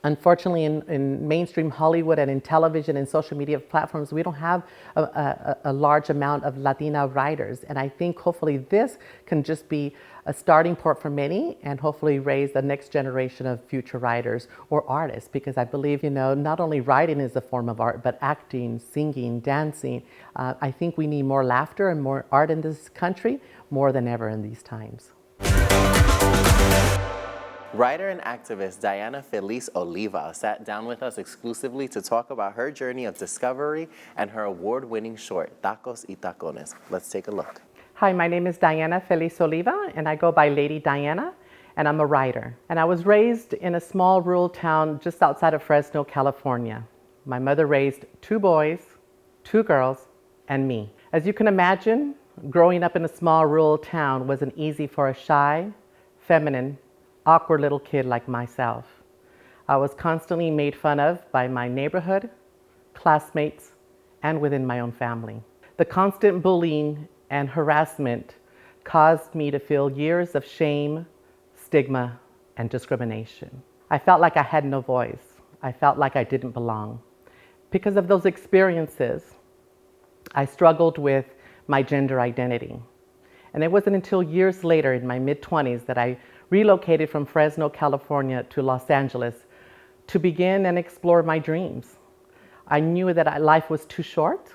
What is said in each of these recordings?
Unfortunately, in mainstream Hollywood and in television and social media platforms, we don't have a large amount of Latina writers. And I think hopefully this can just be a starting point for many and hopefully raise the next generation of future writers or artists. Because I believe, not only writing is a form of art, but acting, singing, dancing. I think we need more laughter and more art in this country more than ever in these times. Writer and activist Diana Feliz Oliva sat down with us exclusively to talk about her journey of discovery and her award-winning short, Tacos y Tacones. Let's take a look. Hi, my name is Diana Feliz Oliva, and I go by Lady Diana, and I'm a writer. And I was raised in a small rural town just outside of Fresno, California. My mother raised 2 boys, 2 girls, and me. As you can imagine, growing up in a small rural town wasn't easy for a shy, feminine, awkward little kid like myself. I was constantly made fun of by my neighborhood, classmates, and within my own family. The constant bullying and harassment caused me to feel years of shame, stigma, and discrimination. I felt like I had no voice. I felt like I didn't belong. Because of those experiences, I struggled with my gender identity. And it wasn't until years later in my mid-20s that I relocated from Fresno, California to Los Angeles to begin and explore my dreams. I knew that life was too short,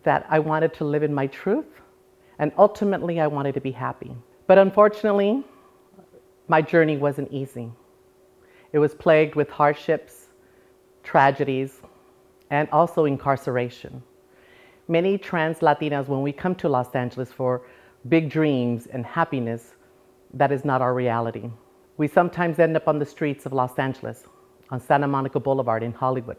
that I wanted to live in my truth, and ultimately I wanted to be happy. But unfortunately, my journey wasn't easy. It was plagued with hardships, tragedies, and also incarceration. Many trans Latinas, when we come to Los Angeles for big dreams and happiness, that is not our reality. We sometimes end up on the streets of Los Angeles, on Santa Monica Boulevard in Hollywood.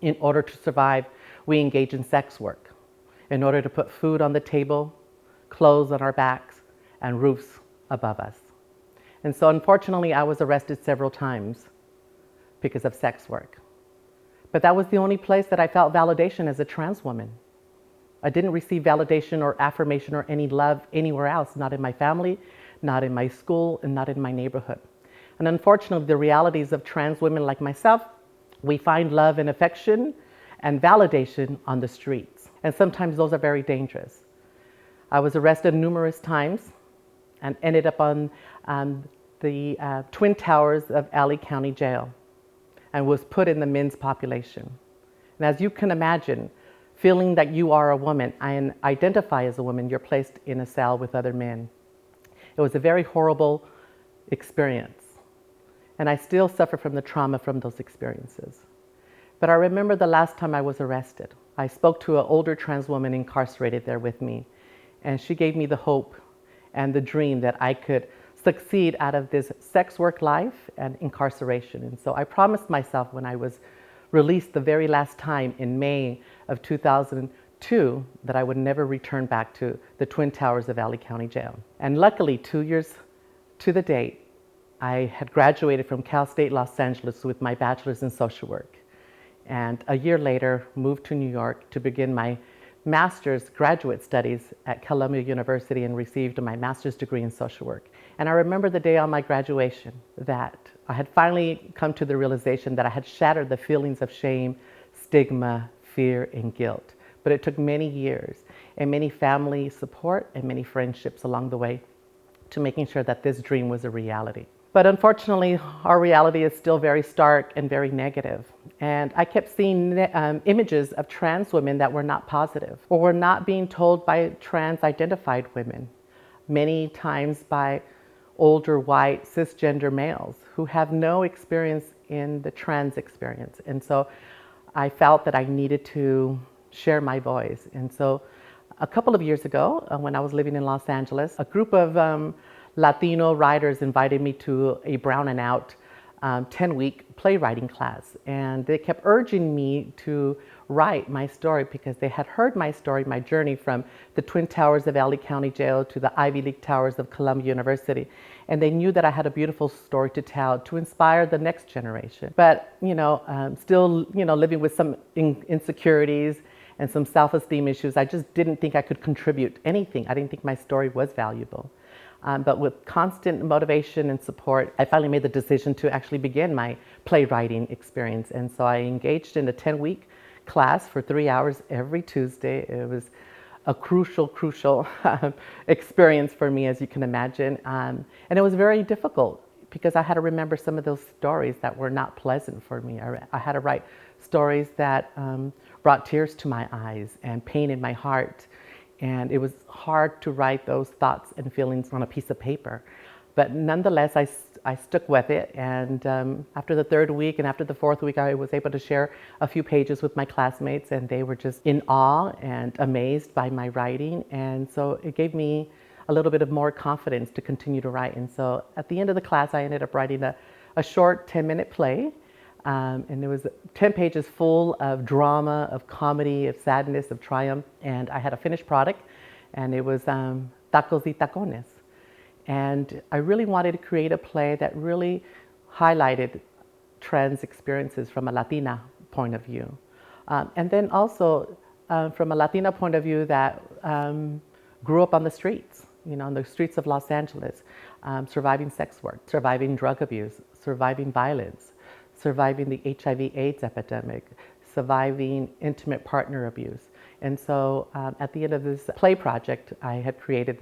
In order to survive, we engage in sex work. In order to put food on the table, clothes on our backs, and roofs above us. And so unfortunately, I was arrested several times because of sex work. But that was the only place that I felt validation as a trans woman. I didn't receive validation or affirmation or any love anywhere else, not in my family, not in my school, and not in my neighborhood. And unfortunately, the realities of trans women like myself, we find love and affection and validation on the streets. And sometimes those are very dangerous. I was arrested numerous times and ended up on the Twin Towers of LA County Jail and was put in the men's population. And as you can imagine, feeling that you are a woman and identify as a woman, you're placed in a cell with other men. It was a very horrible experience, and I still suffer from the trauma from those experiences. But I remember the last time I was arrested. I spoke to an older trans woman incarcerated there with me, and she gave me the hope and the dream that I could succeed out of this sex work life and incarceration. And so I promised myself when I was released the very last time in May of 2002 that I would never return back to the Twin Towers of LA County Jail. And luckily, 2 years to the date, I had graduated from Cal State Los Angeles with my bachelor's in social work. And a year later, moved to New York to begin my master's graduate studies at Columbia University and received my master's degree in social work. And I remember the day on my graduation that I had finally come to the realization that I had shattered the feelings of shame, stigma, fear, and guilt. But it took many years and many family support and many friendships along the way to making sure that this dream was a reality. But unfortunately, our reality is still very stark and very negative. And I kept seeing images of trans women that were not positive or were not being told by trans-identified women, many times by older white cisgender males who have no experience in the trans experience. And so I felt that I needed to share my voice. And so a couple of years ago, when I was living in Los Angeles, a group of Latino writers invited me to a Brown and Out 10-week playwriting class. And they kept urging me to write my story because they had heard my story, my journey from the Twin Towers of LA County Jail to the Ivy League Towers of Columbia University. And they knew that I had a beautiful story to tell to inspire the next generation. But, still, living with some insecurities and some self-esteem issues, I just didn't think I could contribute anything. I didn't think my story was valuable. But with constant motivation and support, I finally made the decision to actually begin my playwriting experience. And so I engaged in a 10-week class for 3 hours every Tuesday. It was a crucial experience for me, as you can imagine. And it was very difficult because I had to remember some of those stories that were not pleasant for me. I had to write stories that brought tears to my eyes and pain in my heart. And it was hard to write those thoughts and feelings on a piece of paper. But nonetheless, I stuck with it. And after the third week and after the fourth week, I was able to share a few pages with my classmates, and they were just in awe and amazed by my writing. And so it gave me a little bit of more confidence to continue to write. And so at the end of the class, I ended up writing a short 10-minute play. And it was 10 pages full of drama, of comedy, of sadness, of triumph. And I had a finished product, and it was Tacos y Tacones. And I really wanted to create a play that really highlighted trans experiences from a Latina point of view. And then also from a Latina point of view that grew up on the streets, on the streets of Los Angeles, surviving sex work, surviving drug abuse, surviving violence, surviving the HIV/AIDS epidemic, surviving intimate partner abuse. And so at the end of this play project, I had created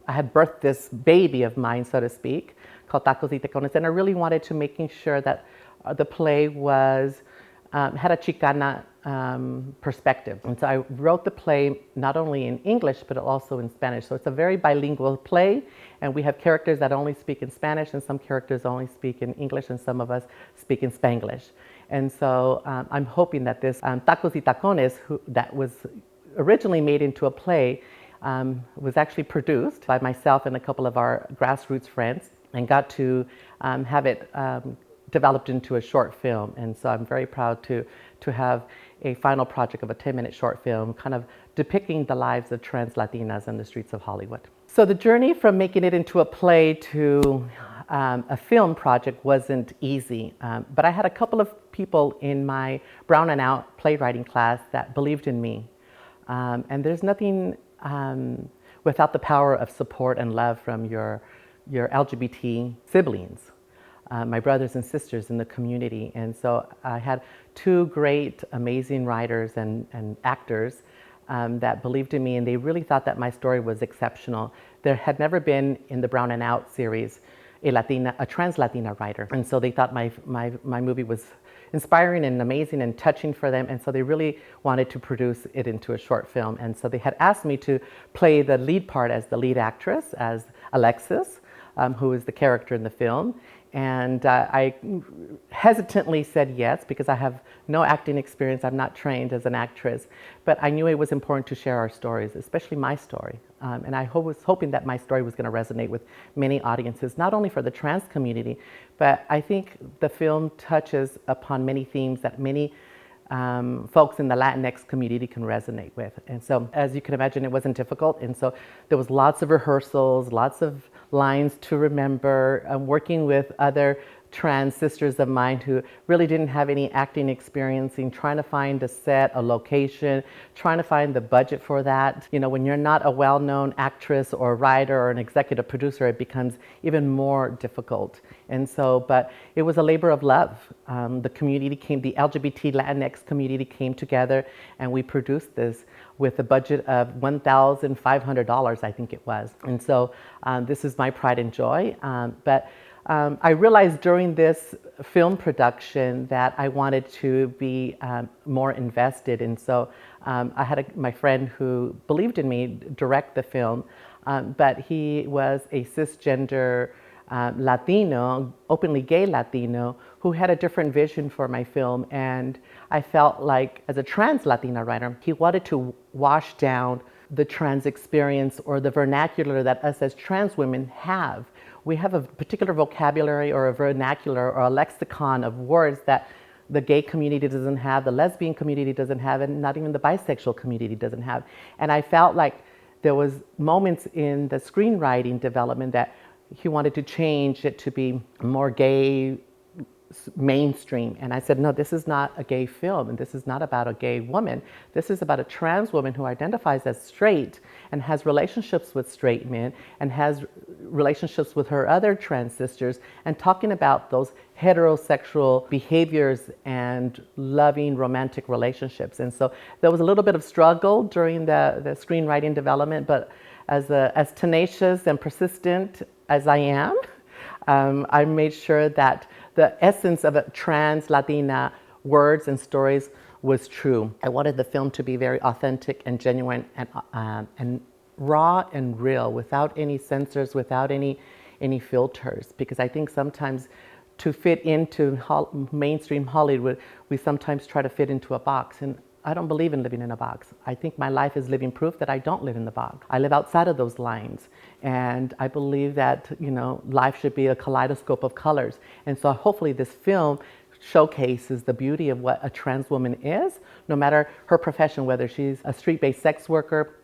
I had birthed this baby of mine, so to speak, called Taco y Tacones. And I really wanted to making sure that the play had a Chicana perspective. And so I wrote the play not only in English, but also in Spanish. So it's a very bilingual play, and we have characters that only speak in Spanish, and some characters only speak in English, and some of us speak in Spanglish. And so I'm hoping that this Tacos y Tacones, that was originally made into a play, was actually produced by myself and a couple of our grassroots friends, and got to have it developed into a short film. And so I'm very proud to have a final project of a 10-minute short film kind of depicting the lives of trans Latinas in the streets of Hollywood. So the journey from making it into a play to a film project wasn't easy, but I had a couple of people in my Brown and Out playwriting class that believed in me. And there's nothing without the power of support and love from your LGBT siblings. My brothers and sisters in the community. And so I had two great, amazing writers and actors that believed in me, and they really thought that my story was exceptional. There had never been in the Brown and Out series a trans Latina writer. And so they thought my movie was inspiring and amazing and touching for them. And so they really wanted to produce it into a short film. And so they had asked me to play the lead part as the lead actress, as Alexis, who is the character in the film. And I hesitantly said yes because I have no acting experience. I'm not trained as an actress, but I knew it was important to share our stories, especially my story. And I was hoping that my story was going to resonate with many audiences, not only for the trans community, but I think the film touches upon many themes that many folks in the Latinx community can resonate with. And so, as you can imagine, it wasn't difficult. And so there was lots of rehearsals, lots of lines to remember, working with other trans sisters of mine who really didn't have any acting experience, in trying to find a set, a location, trying to find the budget for that. When you're not a well-known actress or writer or an executive producer, it becomes even more difficult. And so, but it was a labor of love. The LGBT Latinx community came together, and we produced this with a budget of $1,500, I think it was. And so this is my pride and joy. But I realized during this film production that I wanted to be more invested. And so I had my friend who believed in me direct the film, but he was a cisgender Latino, openly gay Latino, who had a different vision for my film. And I felt like, as a trans Latina writer, he wanted to wash down the trans experience or the vernacular that us as trans women have. We have a particular vocabulary or a vernacular or a lexicon of words that the gay community doesn't have, the lesbian community doesn't have, and not even the bisexual community doesn't have. And I felt like there was moments in the screenwriting development that he wanted to change it to be more gay mainstream. And I said, no, this is not a gay film, and this is not about a gay woman. This is about a trans woman who identifies as straight and has relationships with straight men and has relationships with her other trans sisters, and talking about those heterosexual behaviors and loving romantic relationships. And so there was a little bit of struggle during the screenwriting development, but as tenacious and persistent as I am, I made sure that the essence of a trans Latina words and stories was true. I wanted the film to be very authentic and genuine and raw and real, without any censors, without any filters. Because I think sometimes to fit into mainstream Hollywood, we sometimes try to fit into a box. And I don't believe in living in a box. I think my life is living proof that I don't live in the box. I live outside of those lines. And I believe that, life should be a kaleidoscope of colors. And so hopefully this film showcases the beauty of what a trans woman is, no matter her profession, whether she's a street-based sex worker,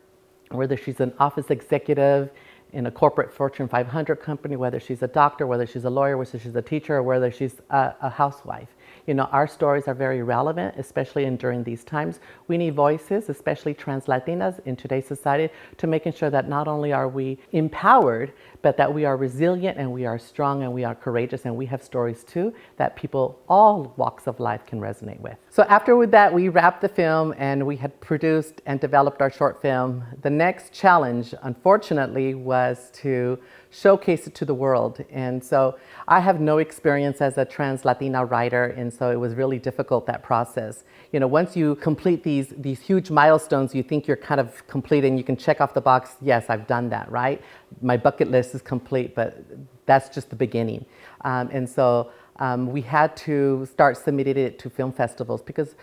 whether she's an office executive in a corporate Fortune 500 company, whether she's a doctor, whether she's a lawyer, whether she's a teacher, or whether she's a housewife. Our stories are very relevant, especially during these times. We need voices, especially trans Latinas in today's society, to making sure that not only are we empowered, but that we are resilient and we are strong and we are courageous, and we have stories too that people, all walks of life, can resonate with. So after that, we wrapped the film and we had produced and developed our short film. The next challenge, unfortunately, was to showcase it to the world. And so I have no experience as a trans Latina writer, and so it was really difficult, that process. Once you complete these huge milestones, you think you're kind of complete and you can check off the box, yes, I've done that, right? My bucket list is complete, but that's just the beginning. And so we had to start submitting it to film festivals because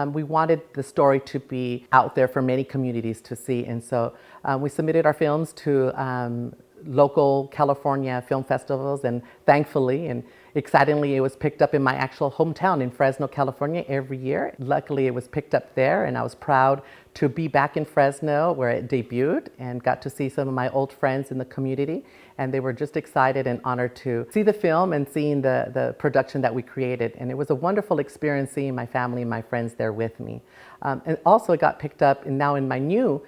we wanted the story to be out there for many communities to see. And so we submitted our films to local California film festivals, and thankfully and excitingly, it was picked up in my actual hometown in Fresno, California every year. Luckily, it was picked up there, and I was proud to be back in Fresno where it debuted, and got to see some of my old friends in the community, and they were just excited and honored to see the film and seeing the production that we created. And it was a wonderful experience seeing my family and my friends there with me. And also it got picked up, and now in my new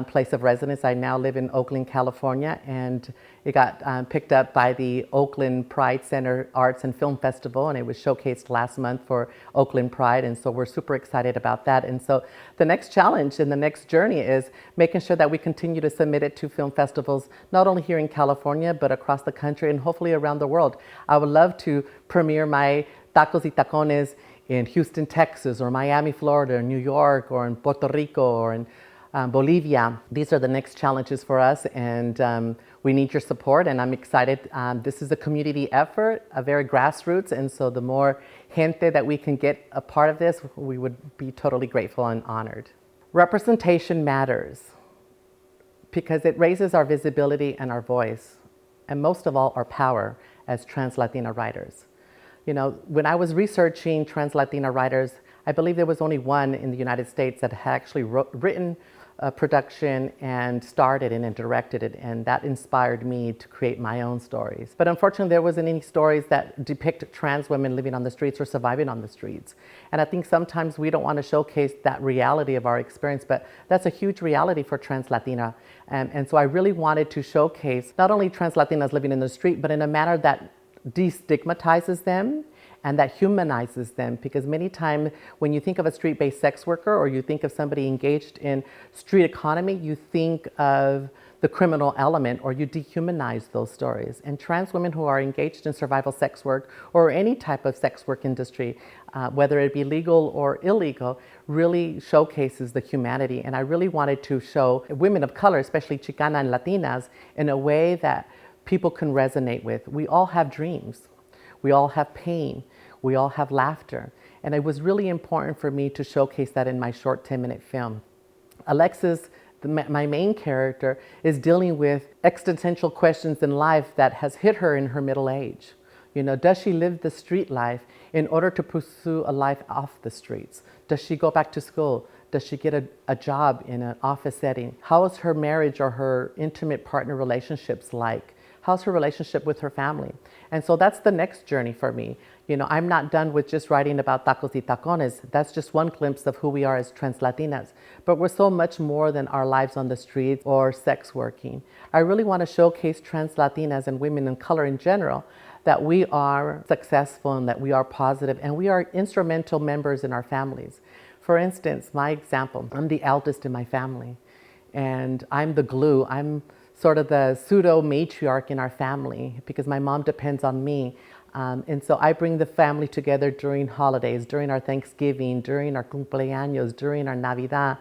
place of residence. I now live in Oakland, California, and it got picked up by the Oakland Pride Center Arts and Film Festival, and it was showcased last month for Oakland Pride, and so we're super excited about that. And so the next challenge and the next journey is making sure that we continue to submit it to film festivals, not only here in California, but across the country and hopefully around the world. I would love to premiere my Tacos y Tacones in Houston, Texas, or Miami, Florida, or New York, or in Puerto Rico, or in Bolivia. These are the next challenges for us, and we need your support, and I'm excited. This is a community effort, a very grassroots, and so the more gente that we can get a part of this, we would be totally grateful and honored. Representation matters because it raises our visibility and our voice, and most of all, our power as trans Latina writers. When I was researching trans Latina writers, I believe there was only one in the United States that had actually written a production and starred it and directed it, and that inspired me to create my own stories. But unfortunately, there wasn't any stories that depict trans women living on the streets or surviving on the streets. And I think sometimes we don't want to showcase that reality of our experience, but that's a huge reality for trans Latina. And so I really wanted to showcase not only trans Latinas living in the street, but in a manner that destigmatizes them and that humanizes them, because many times when you think of a street-based sex worker or you think of somebody engaged in street economy, you think of the criminal element, or you dehumanize those stories. And trans women who are engaged in survival sex work or any type of sex work industry, whether it be legal or illegal, really showcases the humanity. And I really wanted to show women of color, especially Chicana and Latinas, in a way that people can resonate with. We all have dreams. We all have pain. We all have laughter. And it was really important for me to showcase that in my short 10-minute film. Alexis, my main character, is dealing with existential questions in life that has hit her in her middle age. Does she live the street life in order to pursue a life off the streets? Does she go back to school? Does she get a job in an office setting? How is her marriage or her intimate partner relationships like? How's her relationship with her family? And so that's the next journey for me. You know, I'm not done with just writing about tacos y tacones. That's just one glimpse of who we are as trans Latinas. But we're so much more than our lives on the streets or sex working. I really want to showcase trans Latinas and women in color in general, that we are successful and that we are positive and we are instrumental members in our families. For instance, my example, I'm the eldest in my family and I'm the glue. I'm sort of the pseudo matriarch in our family because my mom depends on me. And so I bring the family together during holidays, during our Thanksgiving, during our cumpleaños, during our Navidad.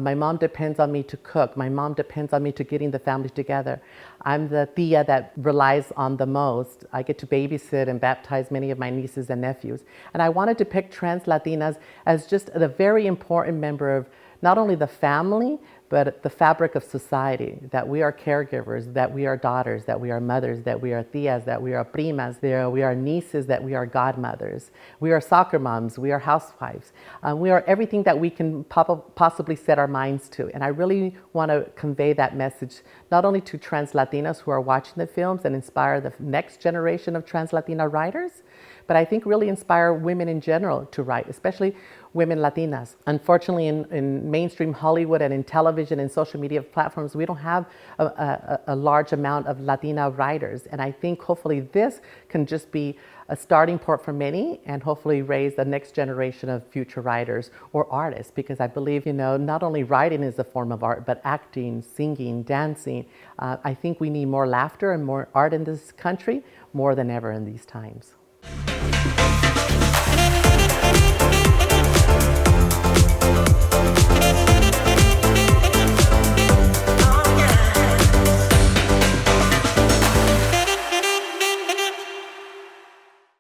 My mom depends on me to cook. My mom depends on me to getting the family together. I'm the tia that relies on the most. I get to babysit and baptize many of my nieces and nephews. And I want to depict trans Latinas as just a very important member of not only the family, but the fabric of society, that we are caregivers, that we are daughters, that we are mothers, that we are tias, that we are primas, that we are nieces, that we are godmothers. We are soccer moms, we are housewives. We are everything that we can possibly set our minds to. And I really want to convey that message, not only to trans Latinas who are watching the films and inspire the next generation of trans Latina writers, but I think really inspire women in general to write, especially women Latinas. Unfortunately, in mainstream Hollywood and in television and social media platforms, we don't have a large amount of Latina writers. And I think hopefully this can just be a starting point for many and hopefully raise the next generation of future writers or artists, because I believe, you know, not only writing is a form of art, but acting, singing, dancing. I think we need more laughter and more art in this country more than ever in these times.